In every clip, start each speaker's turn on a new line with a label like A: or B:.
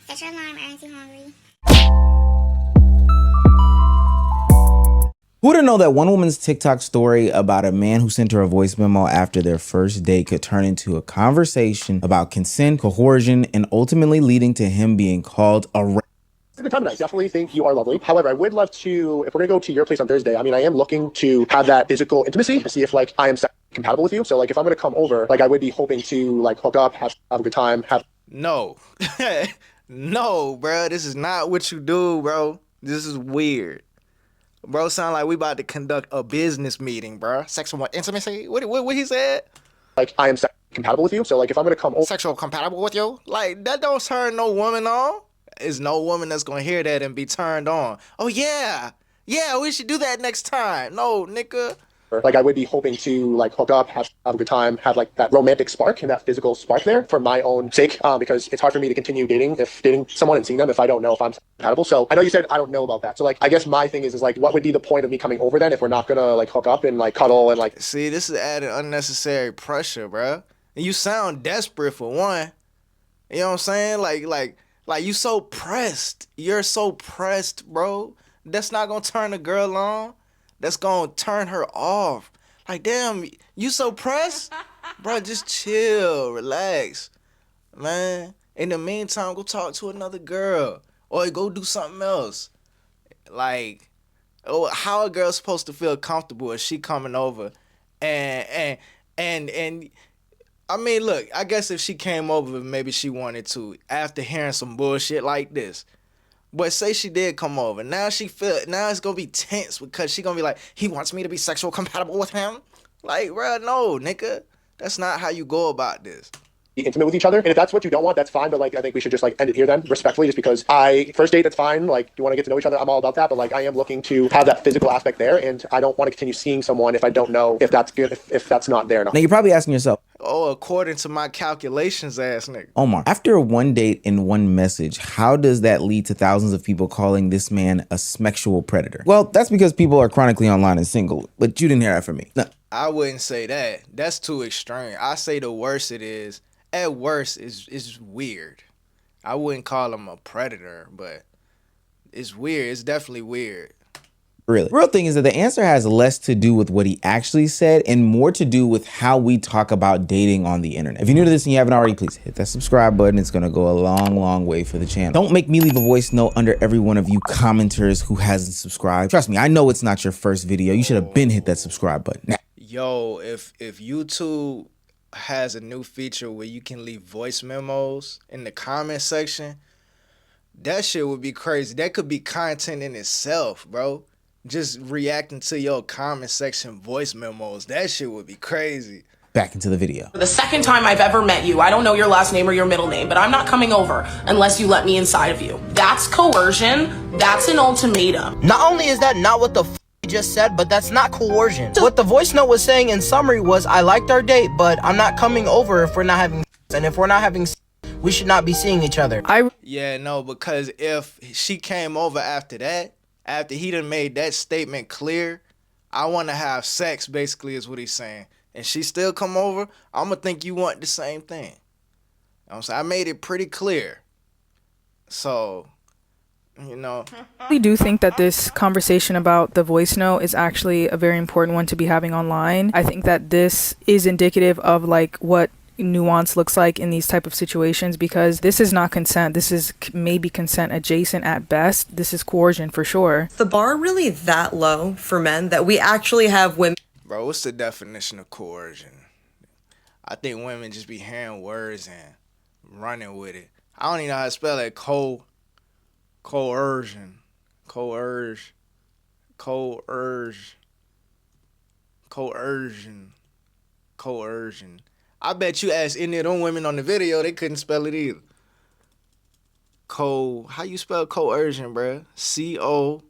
A: Set your alarm, aren't you hungry?
B: Who would know that one woman's TikTok story about a man who sent her a voice memo after their first date could turn into a conversation about consent, coercion, and ultimately leading to him being called a
C: It's a good time, and I definitely think you are lovely. However, I would love to, if we're gonna go to your place on Thursday, I mean, I am looking to have that physical intimacy to see if like I am compatible with you. So like if I'm gonna come over, like I would be hoping to like hook up, have a good time, have.
D: No. No, bro. This is not what you do, bro. This is weird. Bro, sound like we about to conduct a business meeting, bro. Sexual intimacy? What he said?
C: Like I am compatible with you. So like if I'm gonna come over,
D: Sexual compatible with you? Like, that don't turn no woman on. There's no woman that's gonna hear that and be turned on. Oh, yeah. Yeah, we should do that next time. No, nigga.
C: like I would be hoping to like hook up, have a good time, have like that romantic spark and that physical spark there for my own sake, because it's hard for me to continue dating someone and seeing them if I don't know if I'm compatible. So I know you said I don't know about that. So like I guess my thing is like what would be the point of me coming over then if we're not gonna like hook up and like cuddle and like.
D: See, this is adding unnecessary pressure, bro. And you sound desperate for one. You know what I'm saying? Like you so pressed. You're so pressed, bro. That's not gonna turn the girl on. That's gonna turn her off. Like, damn, you so pressed? Bro, just chill, relax. Man, in the meantime, go talk to another girl. Or go do something else. Like, how a girl supposed to feel comfortable if she coming over and I mean, look, I guess if she came over, maybe she wanted to, after hearing some bullshit like this. But say she did come over. Now it's gonna be tense because she gonna be like, he wants me to be sexual compatible with him? Like, bro, no, nigga. That's not how you go about this.
C: Be intimate with each other, and if that's what you don't want, that's fine, but like I think we should just like end it here then, respectfully, just because first date, that's fine, like you want to get to know each other, I'm all about that, but like I am looking to have that physical aspect there, and I don't want to continue seeing someone if I don't know if that's good, if that's not there.
B: Now you're probably asking yourself,
D: Oh, according to my calculations, ass nigga.
B: Omar, after one date and one message, how does that lead to thousands of people calling this man a sexual predator? Well, that's because people are chronically online and single, but you didn't hear that from me. No.
D: I wouldn't say that. That's too extreme. I say the worst it is, at worst, is weird. I wouldn't call him a predator, but it's weird. It's definitely weird.
B: Really. The real thing is that the answer has less to do with what he actually said and more to do with how we talk about dating on the internet. If you're new to this and you haven't already, please hit that subscribe button. It's gonna go a long, long way for the channel. Don't make me leave a voice note under every one of you commenters who hasn't subscribed. Trust me, I know it's not your first video. You should have been hit that subscribe button. Now,
D: Yo, if YouTube has a new feature where you can leave voice memos in the comment section, that shit would be crazy. That could be content in itself, bro. Just reacting to your comment section voice memos. That shit would be crazy.
B: back into the video.
E: The second time I've ever met you, I don't know your last name or your middle name, but I'm not coming over unless you let me inside of you. That's coercion. That's an ultimatum.
F: Not only is that not what the you just said, but that's not coercion. What the voice note was saying in summary was, I liked our date, but I'm not coming over if we're not having sex. And if we're not having sex, we should not be seeing each other.
D: Yeah, no, because if she came over after that, after he done made that statement clear, I want to have sex, basically, is what he's saying, and she still come over, I'm going to think you want the same thing. You know what I'm saying? I made it pretty clear. So, you know.
G: I do think that this conversation about the voice note is actually a very important one to be having online. I think that this is indicative of like what nuance looks like in these type of situations, because this is not consent. This is maybe consent adjacent at best. This is coercion for sure.
H: The bar really that low for men that we actually have women.
D: Bro, what's the definition of coercion? I think women just be hearing words and running with it. I don't even know how to spell it. Coercion. I bet you ask any of them women on the video, they couldn't spell it either. How you spell coercion, bruh? C-O-U-R-S-I-O-N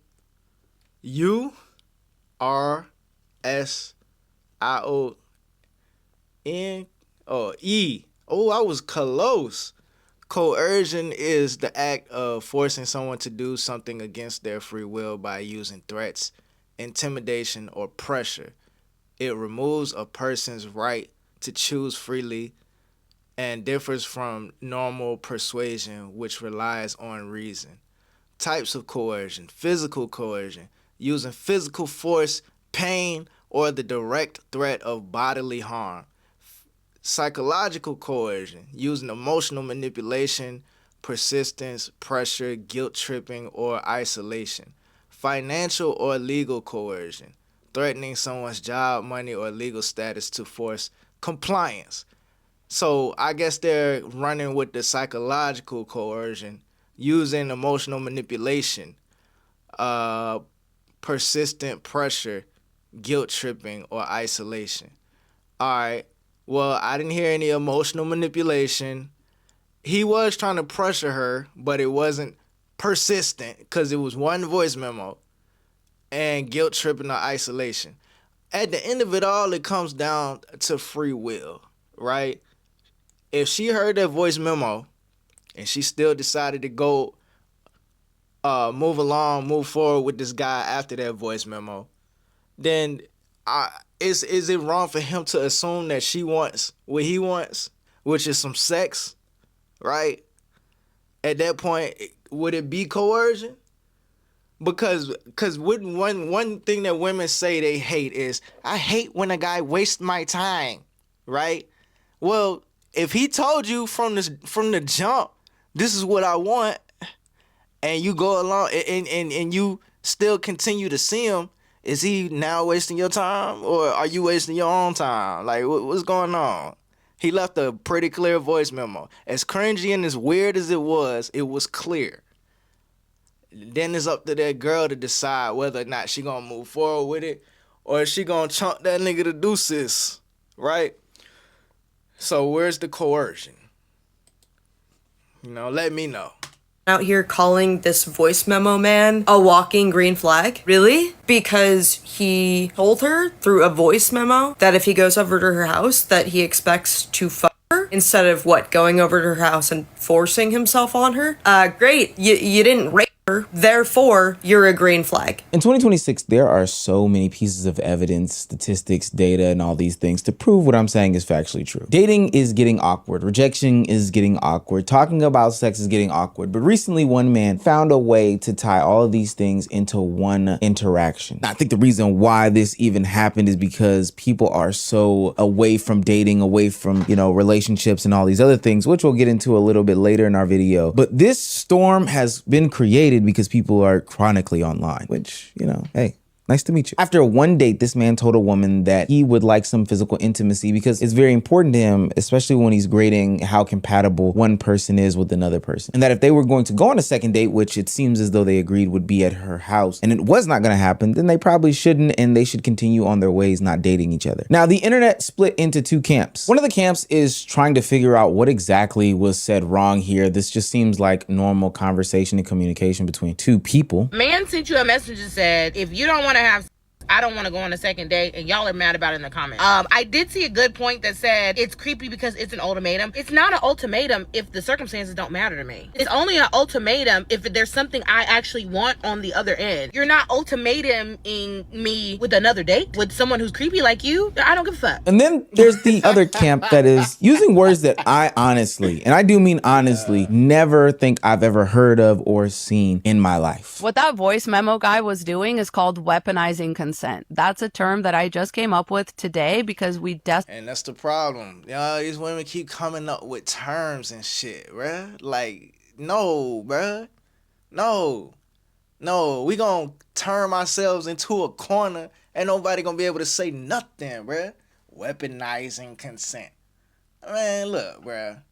D: or E. Oh, I was close. Coercion is the act of forcing someone to do something against their free will by using threats, intimidation, or pressure. It removes a person's right to choose freely and differs from normal persuasion, which relies on reason. Types of coercion: physical coercion, using physical force, pain, or the direct threat of bodily harm. Psychological coercion, using emotional manipulation, persistence, pressure, guilt tripping, or isolation. Financial or legal coercion, threatening someone's job, money, or legal status to force compliance. So I guess they're running with the psychological coercion, using emotional manipulation, persistent pressure, guilt tripping, or isolation. All right. Well, I didn't hear any emotional manipulation. He was trying to pressure her, but it wasn't persistent because it was one voice memo, and guilt tripping or isolation. At the end of it all, it comes down to free will, right? If she heard that voice memo and she still decided to go move forward with this guy after that voice memo, then is it wrong for him to assume that she wants what he wants, which is some sex, right? At that point, would it be coercion? Because one thing that women say they hate is, I hate when a guy wastes my time, right? Well, if he told you from the jump, this is what I want, and you go along and you still continue to see him, is he now wasting your time, or are you wasting your own time? Like, what's going on? He left a pretty clear voice memo. As cringy and as weird as it was clear. Then it's up to that girl to decide whether or not she gonna move forward with it, or is she gonna chunk that nigga to deuces, right? So where's the coercion? Let me know.
H: Out here calling this voice memo man a walking green flag? Really? Because he told her through a voice memo that if he goes over to her house that he expects to fuck her instead of going over to her house and forcing himself on her? Great. You didn't rape her, therefore you're a green flag.
B: In 2026, there are so many pieces of evidence, statistics, data, and all these things to prove what I'm saying is factually true. Dating is getting awkward. Rejection is getting awkward. Talking about sex is getting awkward. But recently, one man found a way to tie all of these things into one interaction. I think the reason why this even happened is because people are so away from dating, away from, relationships and all these other things, which we'll get into a little bit later in our video. But this storm has been created because people are chronically online, which, hey, nice to meet you. After one date, this man told a woman that he would like some physical intimacy because it's very important to him, especially when he's grading how compatible one person is with another person. And that if they were going to go on a second date, which it seems as though they agreed would be at her house, and it was not going to happen, then they probably shouldn't, and they should continue on their ways, not dating each other. Now, the internet split into two camps. One of the camps is trying to figure out what exactly was said wrong here. This just seems like normal conversation and communication between two people.
A: Man sent you a message and said, if you don't want to have, I don't want to go on a second date, and y'all are mad about it in the comments. I did see a good point that said it's creepy because it's an ultimatum. It's not an ultimatum if the circumstances don't matter to me. It's only an ultimatum if there's something I actually want on the other end. You're not ultimatuming me with another date with someone who's creepy like you. I don't give a fuck.
B: And then there's the other camp that is using words that I honestly, and I do mean honestly, never think I've ever heard of or seen in my life.
I: What that voice memo guy was doing is called weaponizing consent. That's a term that I just came up with today because
D: and that's the problem. These women keep coming up with terms and shit, bruh. Like, no, bruh. No. We gonna turn ourselves into a corner and nobody gonna be able to say nothing, bruh. Weaponizing consent. Man, look, bruh.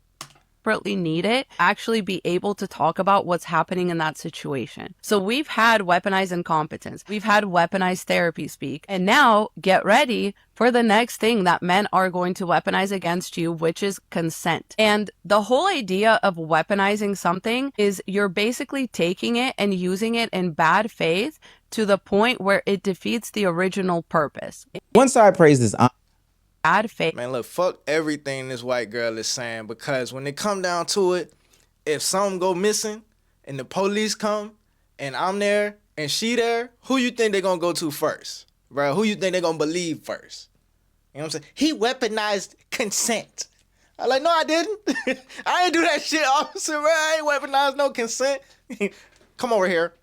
I: Need it, actually be able to talk about what's happening in that situation. So we've had weaponized incompetence, we've had weaponized therapy speak, and now get ready for the next thing that men are going to weaponize against you, which is consent. And the whole idea of weaponizing something is you're basically taking it and using it in bad faith to the point where it defeats the original purpose.
B: One side praises
D: Man, look, fuck everything this white girl is saying, because when it come down to it, if something go missing and the police come and I'm there and she there, who you think they gonna go to first, bro? Who you think they gonna believe first? You know what I'm saying? He weaponized consent. I like, no, I didn't. I ain't do that shit, officer, bro. I ain't weaponized no consent. Come over here.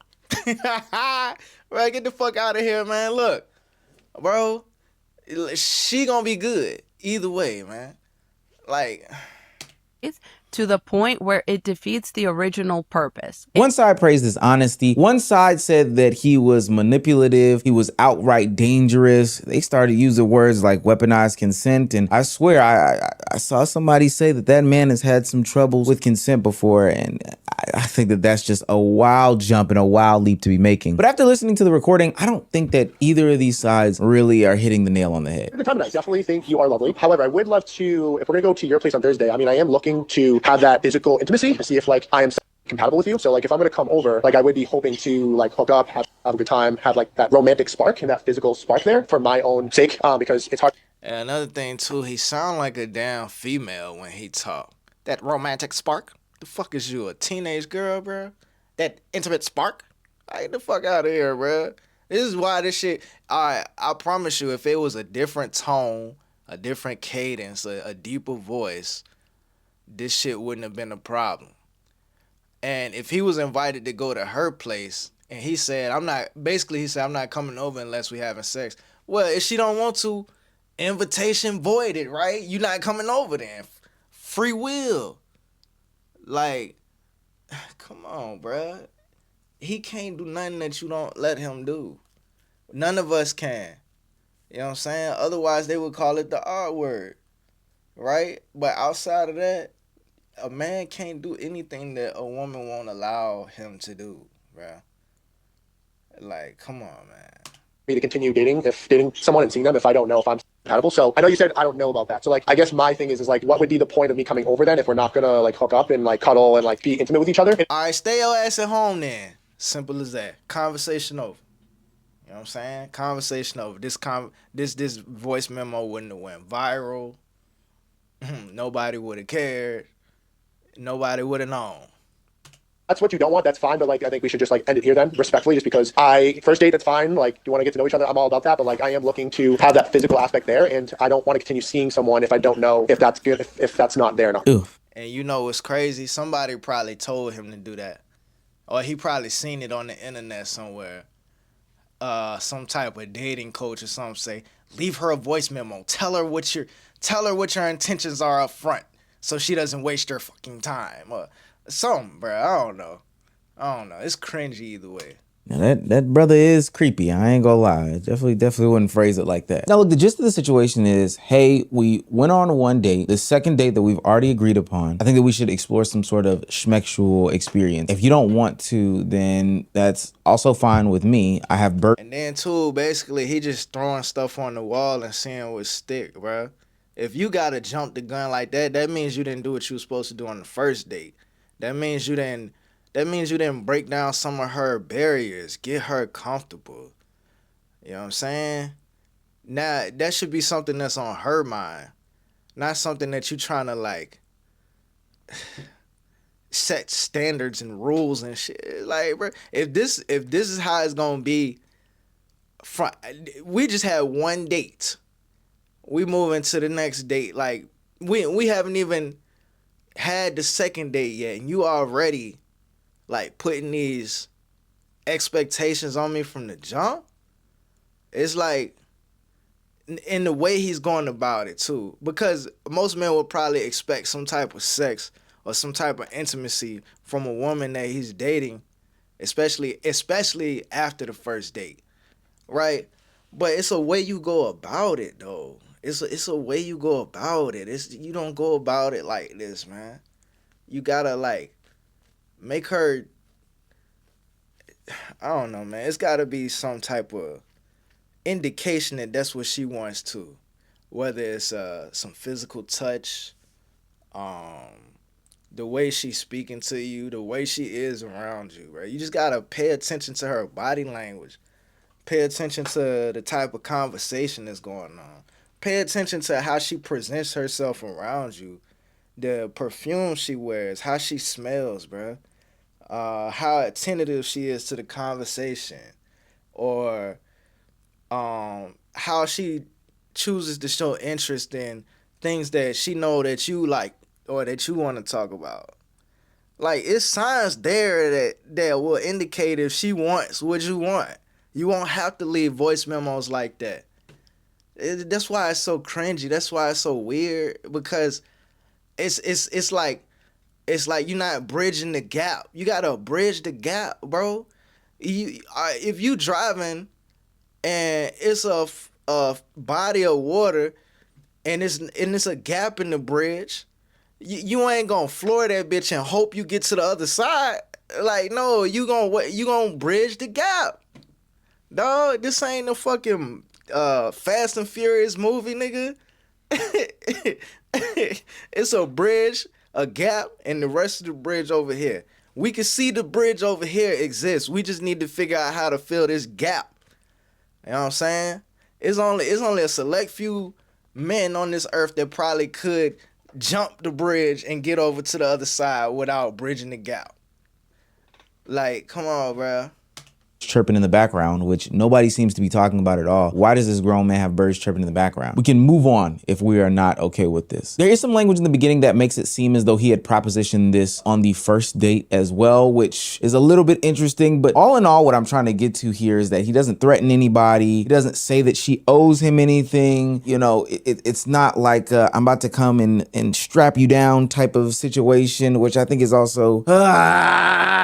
D: Bro, get the fuck out of here, man. Look, bro, she gonna be good either way, man. Like,
I: to the point where it defeats the original purpose.
B: One side praised his honesty. One side said that he was manipulative. He was outright dangerous. They started using words like weaponized consent. And I swear, I saw somebody say that that man has had some troubles with consent before. And I think that that's just a wild jump and a wild leap to be making. But after listening to the recording, I don't think that either of these sides really are hitting the nail on the head.
C: Good time tonight. Definitely think you are lovely. However, I would love to, if we're gonna go to your place on Thursday, I mean, I am looking to have that physical intimacy to see if like I am compatible with you. So like if I'm gonna come over, like I would be hoping to like hook up, have a good time, have like that romantic spark and that physical spark there for my own sake, because it's hard.
D: and another thing too, he sound like a damn female when he talk. That romantic spark? The fuck is you, a teenage girl, bro? That intimate spark? Get the fuck out of here, bro. This is why this shit. I promise you, if it was a different tone, a different cadence, a deeper voice, this shit wouldn't have been a problem. And if he was invited to go to her place and he said, I'm not coming over unless we having sex. Well, if she don't want to, invitation voided, right? You not coming over then. Free will. Like, come on, bruh. He can't do nothing that you don't let him do. None of us can. You know what I'm saying? Otherwise, they would call it the R word, right? But outside of that, a man can't do anything that a woman won't allow him to do, bruh. Like, come on, man.
C: Me to continue dating someone and seeing them if I don't know if I'm compatible. So I know you said I don't know about that. So like I guess my thing is like what would be the point of me coming over then if we're not gonna like hook up and like cuddle and like be intimate with each other?
D: All right, stay your ass at home then. Simple as that. Conversation over. You know what I'm saying? Conversation over. This voice memo wouldn't have went viral. Nobody would have cared. Nobody would have known.
C: That's what you don't want, that's fine, but like I think we should just like end it here then, respectfully, just because first date, that's fine, like you want to get to know each other, I'm all about that, but like I am looking to have that physical aspect there, and I don't want to continue seeing someone if I don't know if that's good, if that's not there now.
B: Oof.
D: And you know what's crazy? Somebody probably told him to do that. Or he probably seen it on the internet somewhere. Some type of dating coach or something say, leave her a voice memo. Tell her what your intentions are up front so she doesn't waste your fucking time. Or something, bro. I don't know. It's cringy either way.
B: Now that brother is creepy. I ain't gonna lie. I definitely wouldn't phrase it like that. Now look, the gist of the situation is, hey, we went on one date. The second date that we've already agreed upon, I think that we should explore some sort of schmexual experience. If you don't want to, then that's also fine with me. I have
D: And then too, basically, he just throwing stuff on the wall and seeing what stick, bro. If you gotta jump the gun like that, that means you didn't do what you were supposed to do on the first date. That means you didn't break down some of her barriers, get her comfortable. You know what I'm saying? Now, that should be something that's on her mind, not something that you trying to like set standards and rules and shit. Like, bro, if this is how it's gonna be, we just had one date. We moving to the next date. Like, we haven't even had the second date yet, and you already like putting these expectations on me from the jump. It's like in the way he's going about it too, because most men would probably expect some type of sex or some type of intimacy from a woman that he's dating, especially after the first date, right? But it's a way you go about it though. It's a way you go about it. You don't go about it like this, man. You gotta like make her, I don't know, man. It's gotta be some type of indication that that's what she wants to. Whether it's some physical touch, the way she's speaking to you, the way she is around you, right? You just gotta pay attention to her body language. Pay attention to the type of conversation that's going on. Pay attention to how she presents herself around you. The perfume she wears, how she smells, bruh. How attentive she is to the conversation. Or how she chooses to show interest in things that she know that you like or that you want to talk about. Like, it's signs there that will indicate if she wants what you want. You won't have to leave voice memos like that. That's why it's so cringy. That's why it's so weird, because it's like you're not bridging the gap. You gotta bridge the gap, bro. If you driving and it's a body of water and it's a gap in the bridge, you ain't gonna floor that bitch and hope you get to the other side. Like, no, you gonna bridge the gap. Dog, this ain't no fucking Fast and Furious movie, nigga. It's a bridge, a gap, and the rest of the bridge over here. We can see the bridge over here exists. We just need to figure out how to fill this gap. You know what I'm saying? It's only a select few men on this earth that probably could jump the bridge and get over to the other side without bridging the gap. Like, come on, bro.
B: Chirping in the background, which nobody seems to be talking about at all. Why does this grown man have birds chirping in the background? We can move on if we are not okay with this. There is some language in the beginning that makes it seem as though he had propositioned this on the first date as well, which is a little bit interesting. But all in all, what I'm trying to get to here is that he doesn't threaten anybody. He doesn't say that she owes him anything. You know, it's not like I'm about to come and strap you down type of situation, which I think is also...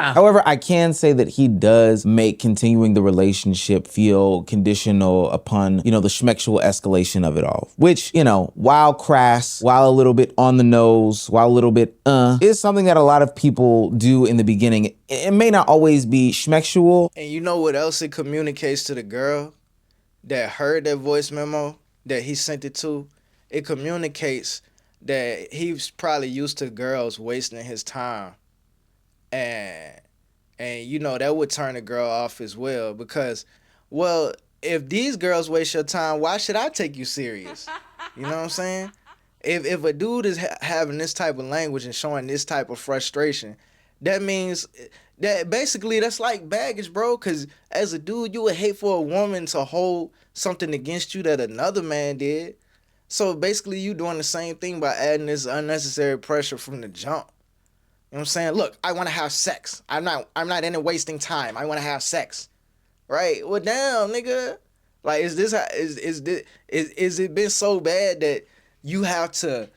B: However, I can say that he does make continuing the relationship feel conditional upon, you know, the schmexual escalation of it all, which, you know, while crass, while a little bit on the nose, while a little bit is something that a lot of people do in the beginning. It may not always be schmexual.
D: And you know what else it communicates to the girl that heard that voice memo that he sent it to? It communicates that he's probably used to girls wasting his time. And you know, that would turn a girl off as well, because, well, if these girls waste your time, why should I take you serious? You know what I'm saying? If a dude is having this type of language and showing this type of frustration, that means that basically that's like baggage, bro, because as a dude, you would hate for a woman to hold something against you that another man did. So basically you doing the same thing by adding this unnecessary pressure from the jump. You know what I'm saying? Look, I want to have sex. I'm not into wasting time. I want to have sex. Right? Well, damn, nigga. Like, is it been so bad that you have to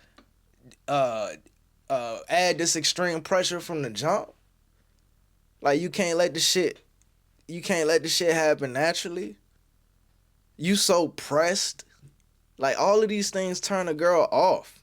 D: add this extreme pressure from the jump? Like, you can't let the shit happen naturally. You so pressed. Like, all of these things turn a girl off.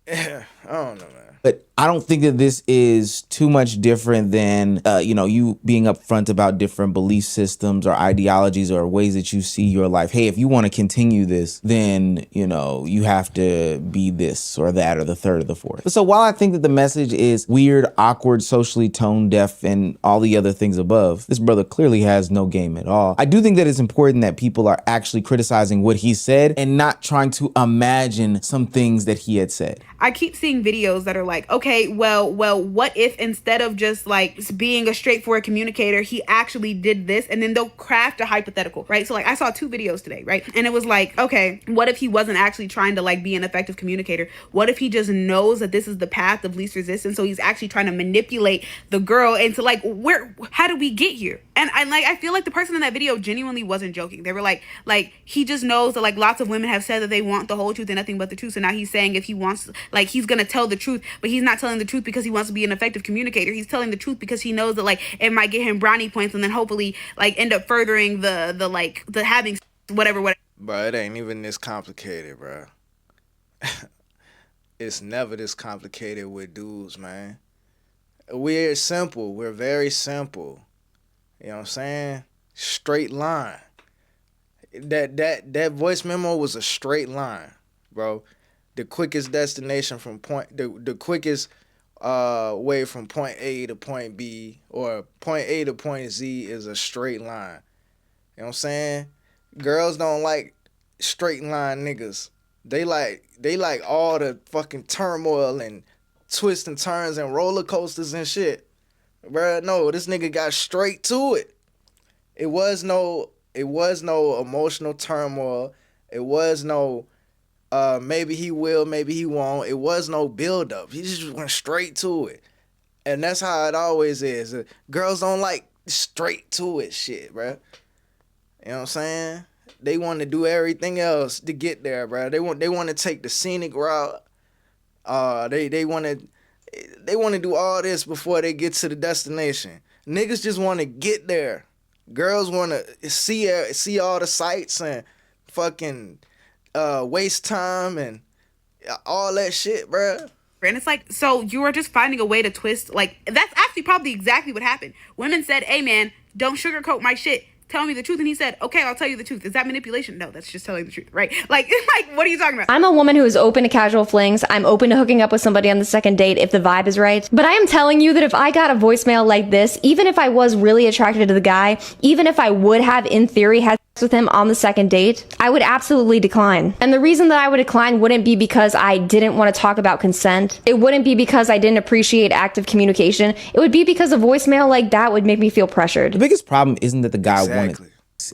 D: I don't know, man.
B: But I don't think that this is too much different than, you being upfront about different belief systems or ideologies or ways that you see your life. Hey, if you want to continue this, then, you have to be this or that or the third or the fourth. So while I think that the message is weird, awkward, socially tone deaf, and all the other things above, this brother clearly has no game at all. I do think that it's important that people are actually criticizing what he said and not trying to imagine some things that he had said.
J: I keep seeing videos that are like, okay, well, what if instead of just like being a straightforward communicator, he actually did this, and then they'll craft a hypothetical, right? So like I saw 2 videos today, right? And it was like, okay, what if he wasn't actually trying to like be an effective communicator? What if he just knows that this is the path of least resistance? So he's actually trying to manipulate the girl into like, how did we get here? And I feel like the person in that video genuinely wasn't joking. They were like he just knows that like lots of women have said that they want the whole truth and nothing but the truth. So now he's saying if he wants, like, he's gonna tell the truth, but he's not telling the truth because he wants to be an effective communicator. He's telling the truth because he knows that like it might get him brownie points and then hopefully like end up furthering the having whatever.
D: Bro, it ain't even this complicated, bro. It's never this complicated with dudes, man. We're simple. We're very simple. You know what I'm saying? Straight line. That voice memo was a straight line, bro. The quickest destination from the quickest way from point A to point B or point A to point Z is a straight line. You know what I'm saying? Girls don't like straight line niggas. They like all the fucking turmoil and twists and turns and roller coasters and shit. Bruh, no, this nigga got straight to it. It was no emotional turmoil. It was no maybe he will, maybe he won't. It was no build up. He just went straight to it. And that's how it always is. Girls don't like straight to it shit, bruh. You know what I'm saying? They want to do everything else to get there, bruh. They want to take the scenic route. They want to do all this before they get to the destination. Niggas just want to get there. Girls want to see all the sights and fucking waste time and all that shit, bruh.
J: And it's like, so you are just finding a way to twist. Like, that's actually probably exactly what happened. Women said, hey, man, don't sugarcoat my shit. Tell me the truth. And he said, okay, I'll tell you the truth. Is that manipulation? No, that's just telling the truth, right? Like, what are you talking about?
K: I'm a woman who is open to casual flings. I'm open to hooking up with somebody on the second date if the vibe is right. But I am telling you that if I got a voicemail like this, even if I was really attracted to the guy, even if I would have, in theory, had sex with him on the second date, I would absolutely decline. And the reason that I would decline wouldn't be because I didn't want to talk about consent. It wouldn't be because I didn't appreciate active communication. It would be because a voicemail like that would make me feel pressured.
B: The biggest problem isn't that the guy wanted.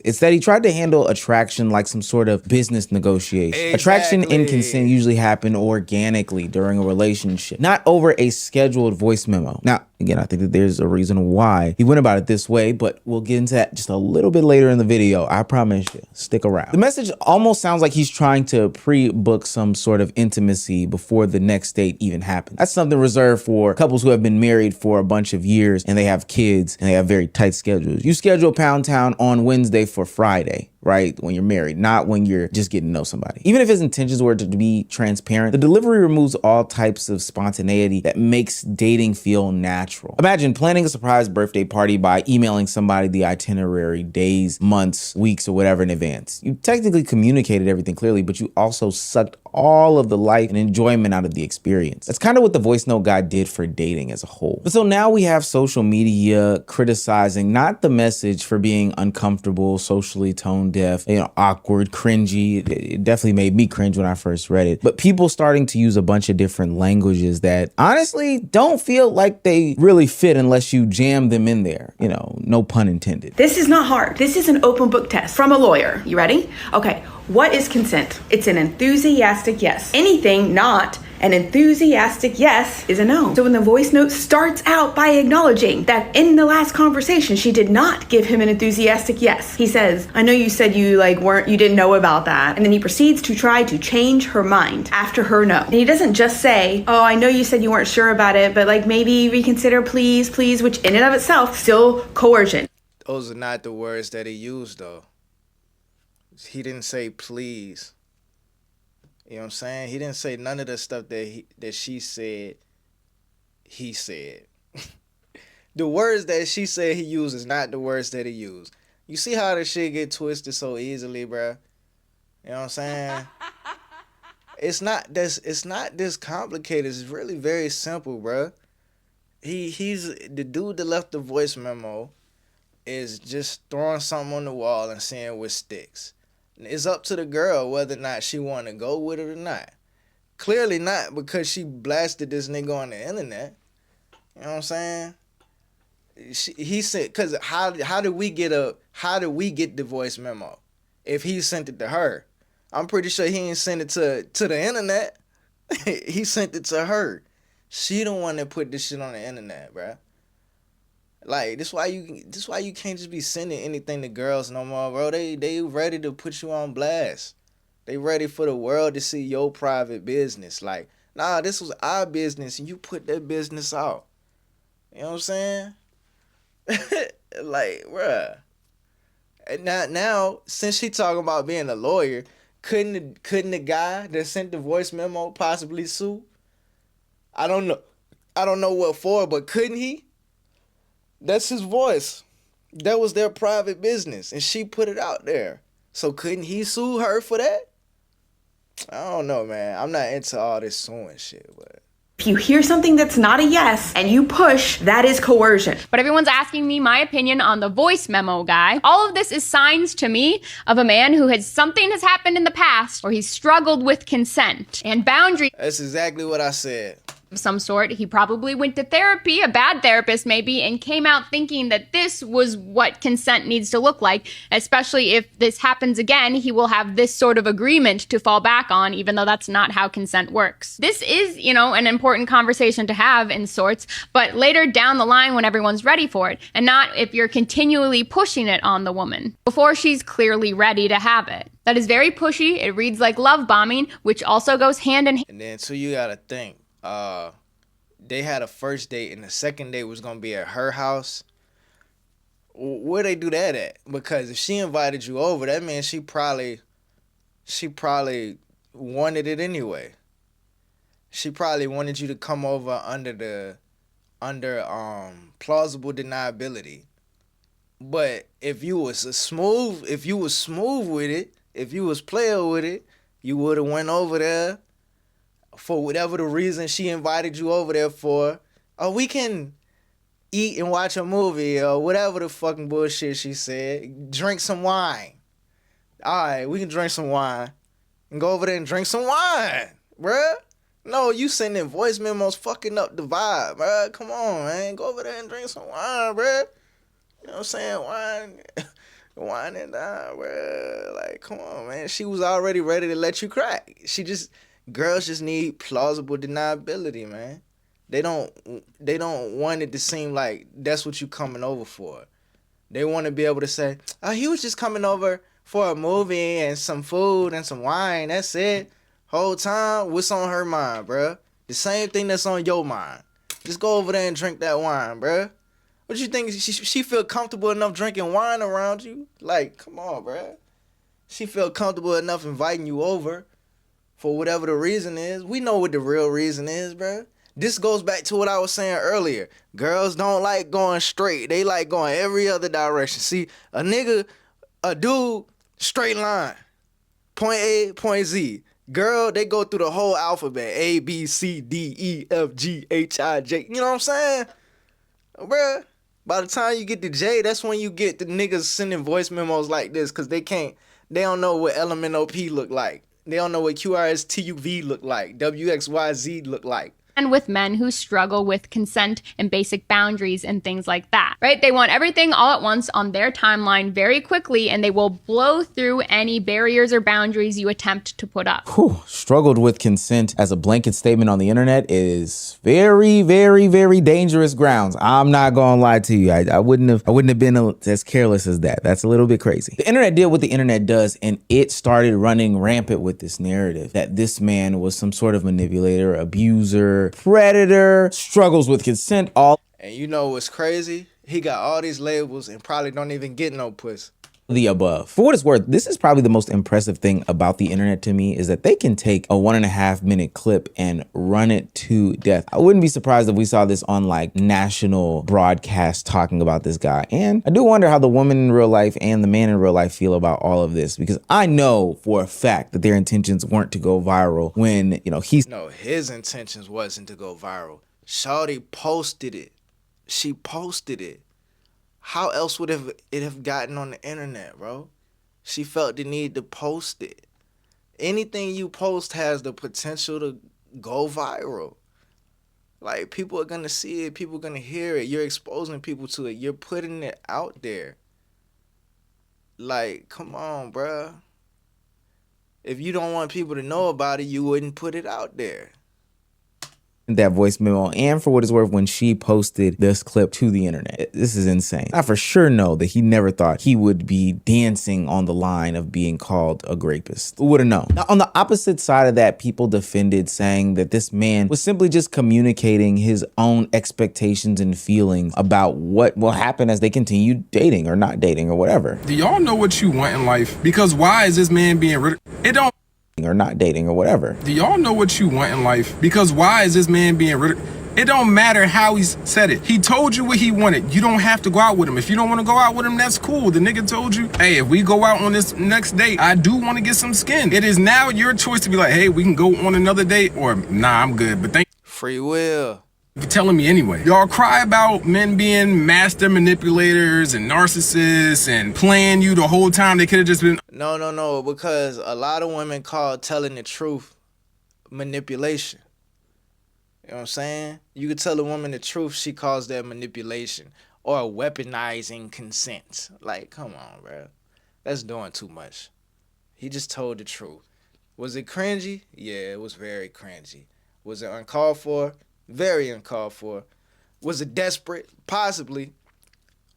B: It's that he tried to handle attraction like some sort of business negotiation. Attraction and consent usually happen organically during a relationship, not over a scheduled voice memo. Now, again, I think that there's a reason why he went about it this way, but we'll get into that just a little bit later in the video. I promise you, stick around. The message almost sounds like he's trying to pre-book some sort of intimacy before the next date even happens. That's something reserved for couples who have been married for a bunch of years and they have kids and they have very tight schedules. You schedule Pound Town on Wednesday for Friday, right? When you're married, not when you're just getting to know somebody. Even if his intentions were to be transparent, the delivery removes all types of spontaneity that makes dating feel natural. Imagine planning a surprise birthday party by emailing somebody the itinerary days, months, weeks, or whatever in advance. You technically communicated everything clearly, but you also sucked all of the life and enjoyment out of the experience. That's kind of what the voice note guy did for dating as a whole. But so now we have social media criticizing not the message for being uncomfortable, socially tone deaf, awkward, cringy. It definitely made me cringe when I first read it. But people starting to use a bunch of different languages that honestly don't feel like they really fit unless you jam them in there. No pun intended.
L: This is not hard. This is an open book test from a lawyer. You ready? Okay. What is consent? It's an enthusiastic yes. Anything not an enthusiastic yes is a no. So when the voice note starts out by acknowledging that in the last conversation, she did not give him an enthusiastic yes. He says, I know you said you didn't know about that. And then he proceeds to try to change her mind after her no. And he doesn't just say, oh, I know you said you weren't sure about it, but maybe reconsider, please, which in and of itself, still coercion.
D: Those are not the words that he used though. He didn't say please. You know what I'm saying? He didn't say none of the stuff that she said he said. The words that she said he used is not the words that he used. You see how this shit get twisted so easily, bruh? You know what I'm saying? It's not this complicated. It's really very simple, bruh. He's the dude that left the voice memo is just throwing something on the wall and seeing what sticks. It's up to the girl whether or not she want to go with it or not. Clearly not, because she blasted this nigga on the internet. You know what I'm saying? He said, because how did we get the voice memo if he sent it to her? I'm pretty sure he ain't sent it to the internet. He sent it to her. She the one that put this shit on the internet, bruh. Like, this why you can't just be sending anything to girls no more, bro. They ready to put you on blast. They ready for the world to see your private business. Like, nah, this was our business and you put that business out. You know what I'm saying? Like, bruh. And now, since she talking about being a lawyer, couldn't the guy that sent the voice memo possibly sue? I don't know what for, but couldn't he? That's his voice. That was their private business, and she put it out there. So couldn't he sue her for that? I don't know, man. I'm not into all this suing shit, but
L: if you hear something that's not a yes and you push, that is coercion.
M: But everyone's asking me my opinion on the voice memo guy. All of this is signs to me of a man who something has happened in the past where he's struggled with consent and boundaries.
D: That's exactly what I said.
M: of some sort. He probably went to therapy, a bad therapist maybe, and came out thinking that this was what consent needs to look like, especially if this happens again, he will have this sort of agreement to fall back on, even though that's not how consent works. This is, an important conversation to have in sorts, but later down the line when everyone's ready for it, and not if you're continually pushing it on the woman before she's clearly ready to have it. That is very pushy. It reads like love bombing, which also goes hand in hand.
D: And then, so you gotta think, they had a first date and the second date was gonna be at her house. Where they do that at? Because if she invited you over, that means she probably wanted it anyway. She probably wanted you to come over under plausible deniability. But if you was smooth with it, if you was player with it, you would have went over there for whatever the reason she invited you over there for. Oh, we can eat and watch a movie or whatever the fucking bullshit she said. Drink some wine. All right, we can drink some wine and go over there and drink some wine, bruh. No, you sending voice memos fucking up the vibe, bruh. Come on, man. Go over there and drink some wine, bruh. You know what I'm saying? Wine and dine, bruh. Like, come on, man. She was already ready to let you crack. Girls just need plausible deniability, man. They don't want it to seem like that's what you coming over for. They want to be able to say, oh, he was just coming over for a movie and some food and some wine. That's it. Whole time, what's on her mind, bruh? The same thing that's on your mind. Just go over there and drink that wine, bruh. What you think? She feel comfortable enough drinking wine around you? Like, come on, bruh. She feel comfortable enough inviting you over for whatever the reason is. We know what the real reason is, bruh. This goes back to what I was saying earlier. Girls don't like going straight. They like going every other direction. See, a dude, straight line. Point A, point Z. Girl, they go through the whole alphabet. A, B, C, D, E, F, G, H, I, J. You know what I'm saying? Bruh, by the time you get to J, that's when you get the niggas sending voice memos like this, because they don't know what LMNOP look like. They don't know what QRSTUV look like, WXYZ look like.
M: And with men who struggle with consent and basic boundaries and things like that, right? They want everything all at once on their timeline very quickly, and they will blow through any barriers or boundaries you attempt to put up.
B: Struggled with consent as a blanket statement on the internet is very, very, very dangerous grounds. I'm not gonna lie to you. I wouldn't have been as careless as that. That's a little bit crazy. The internet did what the internet does, and it started running rampant with this narrative that this man was some sort of manipulator, abuser, predator, struggles with consent, all.
D: And you know what's crazy? He got all these labels and probably don't even get no puss.
B: The above. For what it's worth, this is probably the most impressive thing about the internet to me, is that they can take a 1.5 minute clip and run it to death. I wouldn't be surprised if we saw this on like national broadcast talking about this guy. And I do wonder how the woman in real life and the man in real life feel about all of this, because I know for a fact that their intentions weren't to go viral when,
D: his intentions wasn't to go viral. Shawty posted it. She posted it. How else would it have gotten on the internet, bro? She felt the need to post it. Anything you post has the potential to go viral. Like, people are going to see it. People are going to hear it. You're exposing people to it. You're putting it out there. Like, come on, bro. If you don't want people to know about it, you wouldn't put it out there.
B: That voice memo, and for what it's worth, when she posted this clip to the internet. This is insane. I for sure know that he never thought he would be dancing on the line of being called a rapist. Who would have known? Now, on the opposite side of that, people defended, saying that this man was simply just communicating his own expectations and feelings about what will happen as they continue dating or not dating or whatever.
N: Do y'all know what you want in life? Because why is this man being it don't
B: or not dating or whatever.
N: Do y'all know what you want in life? Because why is this man being it don't matter how he said it. He told you what he wanted. You don't have to go out with him. If you don't want to go out with him, that's cool. The nigga told you, hey, if we go out on this next date, I do want to get some skin. It is now your choice to be like, hey, we can go on another date, or nah, I'm good. But
D: free will.
N: You're telling me anyway. Y'all cry about men being master manipulators and narcissists and playing you the whole time. They could have just been...
D: No, because a lot of women call telling the truth manipulation. You know what I'm saying? You could tell a woman the truth, she calls that manipulation or weaponizing consent. Like, come on, bro. That's doing too much. He just told the truth. Was it cringy? Yeah, it was very cringy. Was it uncalled for? Very uncalled for. Was it desperate? Possibly.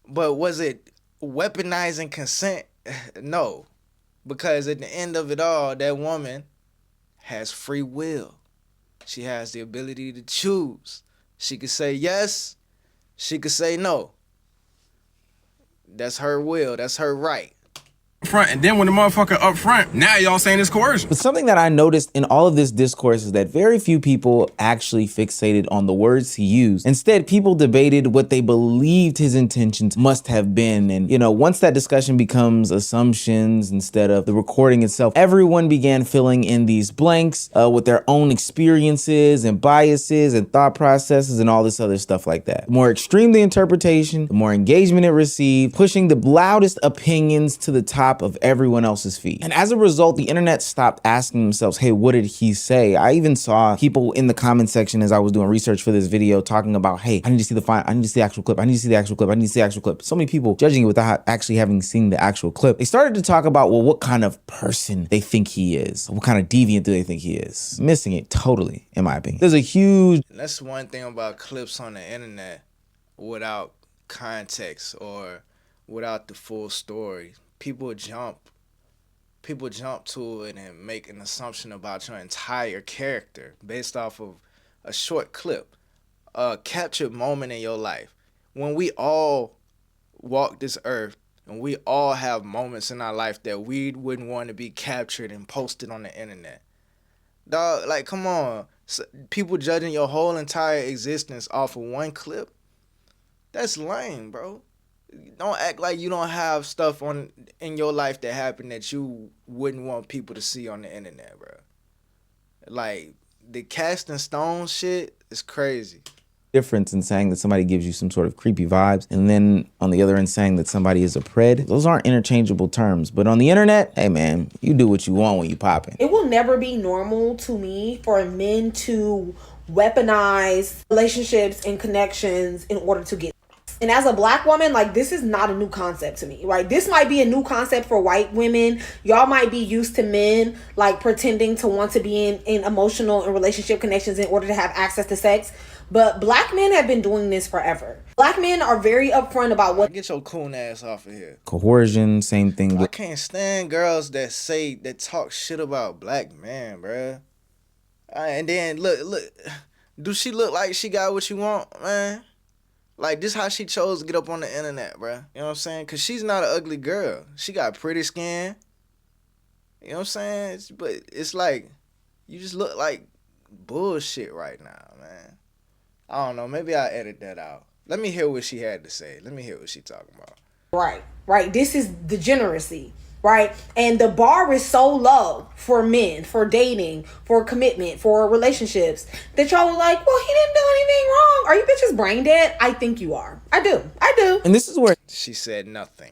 D: But was it weaponizing consent? No. Because at the end of it all, that woman has free will. She has the ability to choose. She could say yes. She could say no. That's her will. That's her right.
N: Front, and then when the motherfucker up front, now y'all saying it's coercion.
B: But something that I noticed in all of this discourse is that very few people actually fixated on the words he used. Instead, people debated what they believed his intentions must have been. And, you know, once that discussion becomes assumptions instead of the recording itself, everyone began filling in these blanks with their own experiences and biases and thought processes and all this other stuff like that. The more extreme the interpretation, the more engagement it received, pushing the loudest opinions to the top of everyone else's feed. And as a result, the internet stopped asking themselves, hey, what did he say? I even saw people in the comment section as I was doing research for this video talking about, hey, I need to see I need to see the actual clip. I need to see the actual clip. I need to see the actual clip. So many people judging it without actually having seen the actual clip. They started to talk about, well, what kind of person they think he is. What kind of deviant do they think he is? Missing it totally, in my opinion. There's a huge...
D: That's one thing about clips on the internet without context or without the full story. People jump to it and make an assumption about your entire character based off of a short clip, a captured moment in your life. When we all walk this earth and we all have moments in our life that we wouldn't want to be captured and posted on the internet. Dog, like, come on. People judging your whole entire existence off of one clip? That's lame, bro. Don't act like you don't have stuff in your life that happened that you wouldn't want people to see on the internet, bro. Like, the casting stone shit is crazy.
B: Difference in saying that somebody gives you some sort of creepy vibes and then on the other end saying that somebody is a pred. Those aren't interchangeable terms. But on the internet, hey man, you do what you want when you popping.
O: It will never be normal to me for men to weaponize relationships and connections in order to get. And as a black woman, like, this is not a new concept to me, right? This might be a new concept for white women. Y'all might be used to men, like, pretending to want to be in emotional and relationship connections in order to have access to sex. But black men have been doing this forever. Black men are very upfront about what...
D: Get your coon ass off of here.
B: Coercion, same thing.
D: I can't stand girls that talk shit about black men, bruh. And then, look, do she look like she got what you want, man? Like, this how she chose to get up on the internet, bruh. You know what I'm saying? Because she's not an ugly girl. She got pretty skin. You know what I'm saying? But it's like, you just look like bullshit right now, man. I don't know. Maybe I'll edit that out. Let me hear what she had to say. Let me hear what she talking about.
O: Right. This is degeneracy. Right? And the bar is so low for men, for dating, for commitment, for relationships, that y'all are like, well, he didn't do anything wrong. Are you bitches brain dead? I think you are. I do.
B: And this is where
D: she said nothing.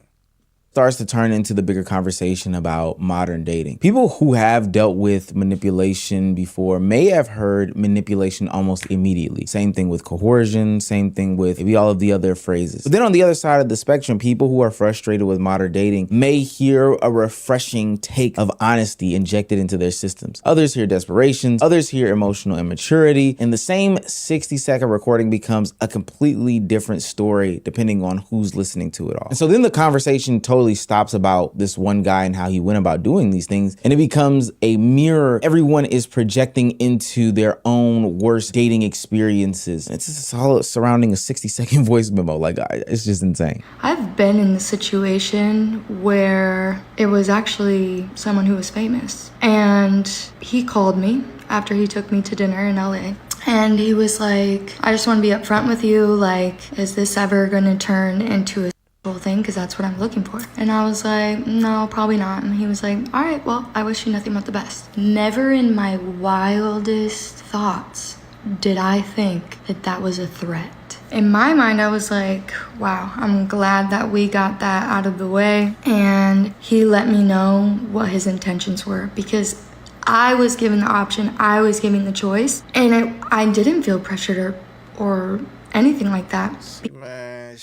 B: Starts to turn into the bigger conversation about modern dating. People who have dealt with manipulation before may have heard manipulation almost immediately. Same thing with coercion, same thing with maybe all of the other phrases. But then on the other side of the spectrum, people who are frustrated with modern dating may hear a refreshing take of honesty injected into their systems. Others hear desperation, others hear emotional immaturity, and the same 60-second recording becomes a completely different story depending on who's listening to it all. And so then the conversation totally stops about this one guy and how he went about doing these things, and it becomes a mirror everyone is projecting into their own worst dating experiences. It's just all surrounding a 60-second voice memo. Like, it's just insane.
P: I've been in the situation where it was actually someone who was famous, and he called me after he took me to dinner in LA. And he was like, I just want to be upfront with you, like, is this ever going to turn into a thing, because that's what I'm looking for? And I was like, no, probably not. And he was like, all right, well, I wish you nothing but the best. Never in my wildest thoughts did I think that that was a threat. In my mind, I was like, wow, I'm glad that we got that out of the way. And he let me know what his intentions were, because I was given the option, I was given the choice, and I didn't feel pressured or anything like that.
D: Man,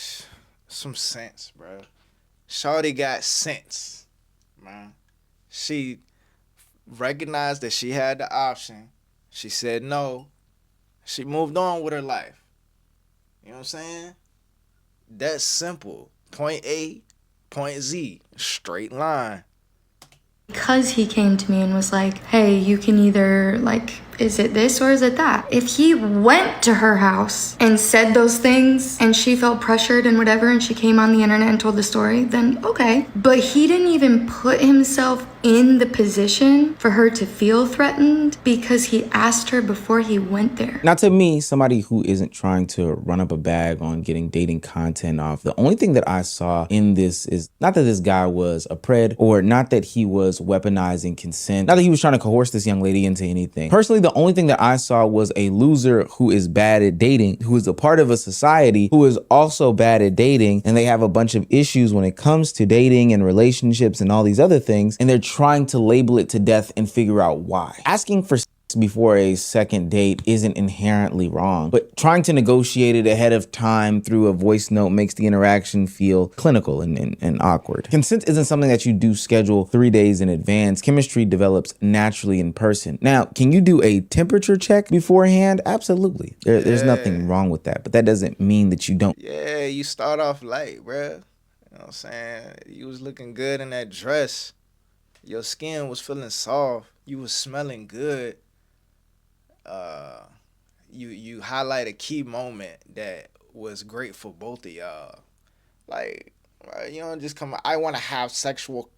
D: some sense, bro. Shawty got sense, man. She recognized that she had the option. She said no. She moved on with her life. You know what I'm saying? That's simple. Point A, point Z, straight line.
P: Because he came to me and was like, hey, you can either, like, is it this or is it that? If he went to her house and said those things and she felt pressured and whatever and she came on the internet and told the story, then okay. But he didn't even put himself in the position for her to feel threatened because he asked her before he went there.
B: Now, to me, somebody who isn't trying to run up a bag on getting dating content off, the only thing that I saw in this is not that this guy was a pred or not that he was weaponizing consent, not that he was trying to coerce this young lady into anything. Personally, the only thing that I saw was a loser who is bad at dating, who is a part of a society who is also bad at dating, and they have a bunch of issues when it comes to dating and relationships and all these other things, and they're trying to label it to death and figure out why. Asking for before a second date isn't inherently wrong, but trying to negotiate it ahead of time through a voice note makes the interaction feel clinical and awkward. Consent isn't something that you do schedule 3 days in advance. Chemistry develops naturally in person. Now, can you do a temperature check beforehand? Absolutely. There's nothing wrong with that, but that doesn't mean that you don't.
D: Yeah, you start off light, bruh. You know what I'm saying? You was looking good in that dress. Your skin was feeling soft. You was smelling good. You highlight a key moment that was great for both of y'all. Like, you don't just come, I want to have sexual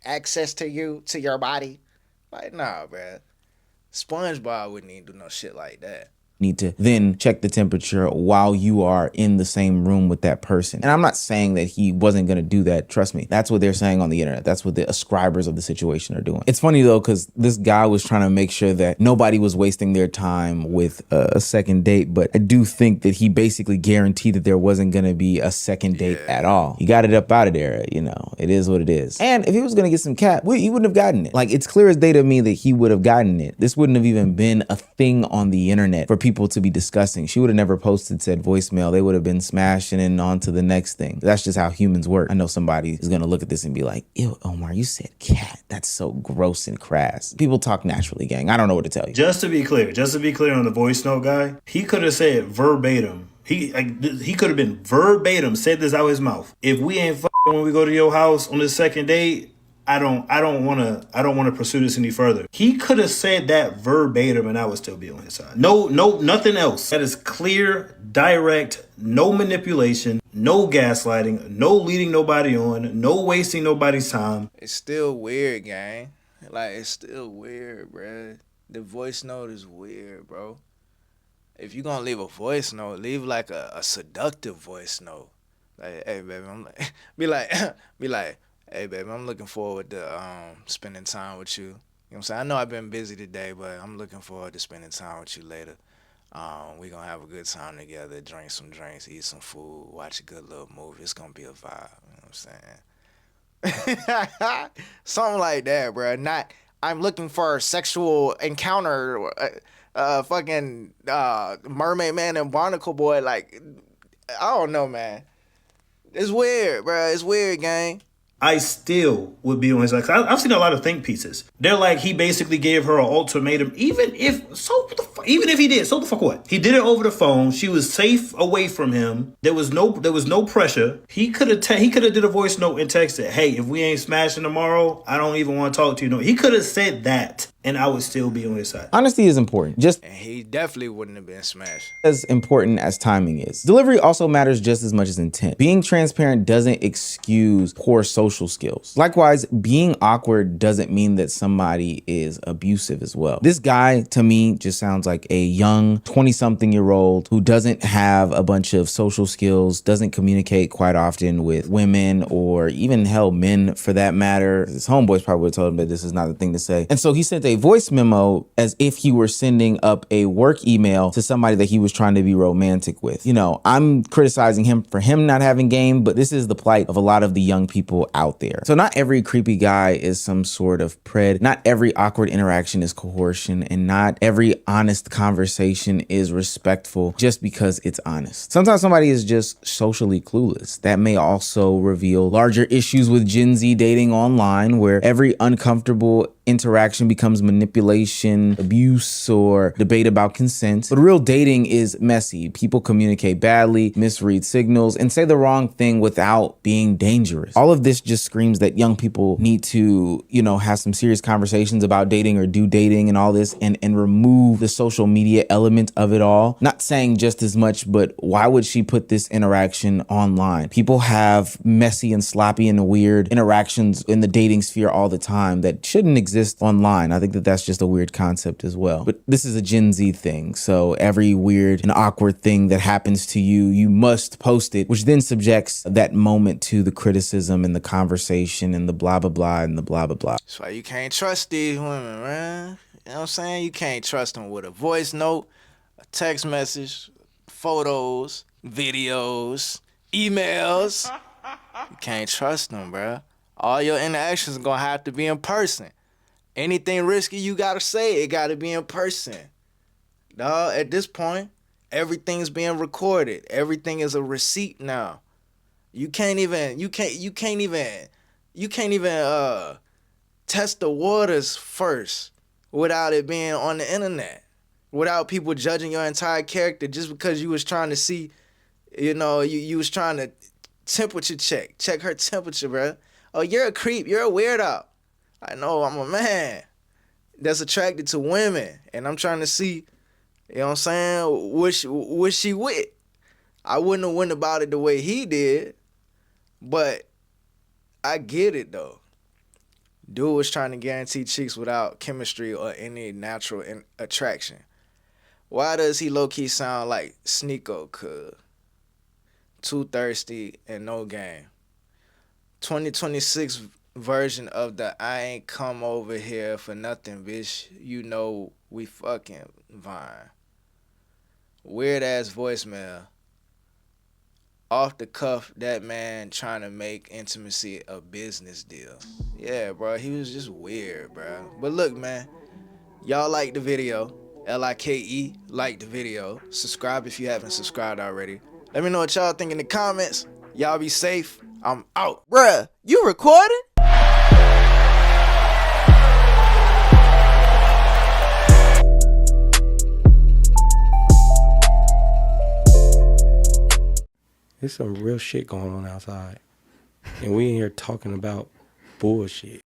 D: access to you, to your body. Like, nah, bruh. SpongeBob wouldn't even do no shit like that.
B: Need to then check the temperature while you are in the same room with that person. And I'm not saying that he wasn't going to do that. Trust me. That's what they're saying on the internet. That's what the ascribers of the situation are doing. It's funny though, because this guy was trying to make sure that nobody was wasting their time with a second date. But I do think that he basically guaranteed that there wasn't going to be a second date at all. He got it up out of there. You know, it is what it is. And if he was going to get some cat, he wouldn't have gotten it. Like, it's clear as day to me that he would have gotten it. This wouldn't have even been a thing on the internet for people to be discussing. She would have never posted said voicemail. They would have been smashing and on to the next thing. That's just how humans work. I know somebody is going to look at this and be like, ew, Omar, you said cat. That's so gross and crass. People talk naturally, gang. I don't know what to tell you.
Q: Just to be clear on the voice note guy, he could have said verbatim. He could have been verbatim, said this out his mouth. If we ain't when we go to your house on the second date, I don't want to pursue this any further. He could have said that verbatim and I would still be on his side. No, nothing else. That is clear, direct, no manipulation, no gaslighting, no leading nobody on, no wasting nobody's time.
D: It's still weird, gang. Like, it's still weird, bruh. The voice note is weird, bro. If you're gonna leave a voice note, leave like a seductive voice note. Like, hey, baby, be like, hey, baby, I'm looking forward to spending time with you. You know what I'm saying? I know I've been busy today, but I'm looking forward to spending time with you later. We're going to have a good time together, drink some drinks, eat some food, watch a good little movie. It's going to be a vibe. You know what I'm saying? Something like that, bro. Not, I'm looking for a sexual encounter, fucking Mermaid Man and Barnacle Boy. Like, I don't know, man. It's weird, bro. It's weird, gang.
Q: I still would be on his side. I've seen a lot of think pieces. They're like, he basically gave her an ultimatum. Even if he did, so the fuck what? He did it over the phone. She was safe away from him. There was no pressure. He could have did a voice note and texted, hey, if we ain't smashing tomorrow, I don't even want to talk to you. No, he could have said that. And I would still be on his side.
B: Honesty is important.
D: And he definitely wouldn't have been smashed.
B: As important as timing is. Delivery also matters just as much as intent. Being transparent doesn't excuse poor social skills. Likewise, being awkward doesn't mean that somebody is abusive as well. This guy, to me, just sounds like a young 20-something-year-old who doesn't have a bunch of social skills, doesn't communicate quite often with women or even hell, men for that matter. His homeboys probably would have told him that this is not the thing to say. And so he sent a a voice memo as if he were sending up a work email to somebody that he was trying to be romantic with. You know, I'm criticizing him for him not having game, but this is the plight of a lot of the young people out there. So not every creepy guy is some sort of pred. Not every awkward interaction is coercion, and not every honest conversation is respectful just because it's honest. Sometimes somebody is just socially clueless. That may also reveal larger issues with Gen Z dating online, where every uncomfortable interaction becomes manipulation, abuse, or debate about consent. But real dating is messy. People communicate badly, misread signals, and say the wrong thing without being dangerous. All of this just screams that young people need to, you know, have some serious conversations about dating or do dating and all this, and remove the social media element of it all. Not saying just as much, but why would she put this interaction online? People have messy and sloppy and weird interactions in the dating sphere all the time that shouldn't exist online. I think that that's just a weird concept as well. But this is a Gen Z thing, so every weird and awkward thing that happens to you, you must post it, which then subjects that moment to the criticism and the conversation and the blah blah blah and the blah blah blah.
D: That's why you can't trust these women, man. You know what I'm saying? You can't trust them with a voice note, a text message, photos, videos, emails. You can't trust them, bro. All your interactions are gonna have to be in person. Anything risky you gotta say, it gotta be in person. Dawg, at this point, everything's being recorded. Everything is a receipt now. You can't even test the waters first without it being on the internet. Without people judging your entire character just because you was trying to see, you know, you was trying to temperature check her temperature, bro. Oh, you're a creep, you're a weirdo. I know, I'm a man that's attracted to women, and I'm trying to see, you know what I'm saying, what she with. I wouldn't have went about it the way he did, but I get it, though. Dude was trying to guarantee chicks without chemistry or any natural attraction. Why does he low-key sound like Sneeko could? Too thirsty and no game. 2026 version of the I ain't come over here for nothing, bitch. You know we fucking Vine. Weird ass voicemail. Off the cuff, that man trying to make intimacy a business deal. Yeah, bro, he was just weird, bro. But look, man, y'all like the video. LIKE, like the video. Subscribe if you haven't subscribed already. Let me know what y'all think in the comments. Y'all be safe. I'm out.
F: Bruh, you recording?
R: There's some real shit going on outside. And we in here talking about bullshit.